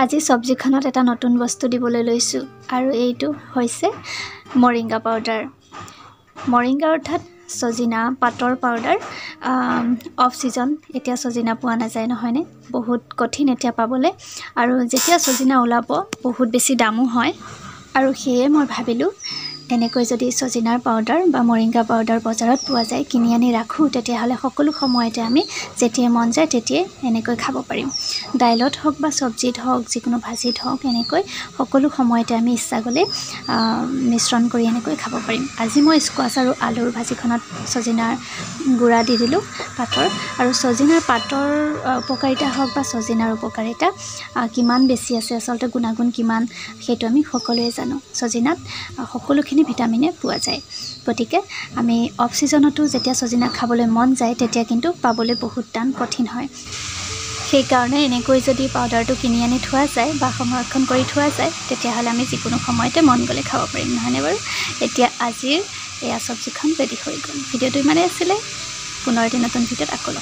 আজি সবজিখনত এটা নতুন বস্তু দিবলৈ লৈছো আৰু এইটো হৈছে মৰিংগা পাউডাৰ। মৰিংগা অৰ্থাৎ সজিনা পাতৰ পাউডাৰ। অফ সিজন এতিয়া সজিনা পোৱা নাযায় নহয়নে, বহুত কঠিন এতিয়া পাবলৈ, আৰু যেতিয়া সজিনা ওলাব বহুত বেছি দামো হয়, আৰু সেয়ে মই ভাবিলোঁ এনেকৈ যদি সজিনাৰ পাউডাৰ বা মৰিংগা পাউডাৰ বজাৰত পোৱা যায় কিনি আনি ৰাখোঁ, তেতিয়াহ'লে সকলো সময়তে আমি যেতিয়াই মন যায় তেতিয়াই এনেকৈ খাব পাৰিম। দাইলত হওক বা চব্জিত হওক, যিকোনো ভাজিত হওক, এনেকৈ সকলো সময়তে আমি ইচ্ছা গ'লে মিশ্ৰণ কৰি এনেকৈ খাব পাৰিম। আজি মই স্কোৱাছ আৰু আলুৰ ভাজিখনত সজিনাৰ গুড়া দি দিলোঁ পাতৰ, আৰু সজিনাৰ পাতৰ উপকাৰিতা হওক বা সজিনাৰ উপকাৰিতা কিমান বেছি আছে, আচলতে গুণাগুণ কিমান, সেইটো আমি সকলোৱে জানো। সজিনাত সকলোখিনি ভিটামিনে পোৱা যায়, গতিকে আমি অফ ছিজনতো যেতিয়া সজিনা খাবলৈ মন যায় তেতিয়া কিন্তু পাবলৈ বহুত টান, কঠিন হয়। সেইকাৰণে এনেকৈ যদি পাউডাৰটো কিনি আনি থোৱা যায় বা সংৰক্ষণ কৰি থোৱা যায়, তেতিয়াহ'লে আমি যিকোনো সময়তে মন গ'লে খাব পাৰিম, নহয়নে বাৰু? এতিয়া আজিৰ এয়া চব্জিখন ৰেডি হৈ গ'ল। ভিডিঅ'টো ইমানেই আছিলে, পুনৰ এটি নতুন ভিডিঅ'ত আকৌ লগ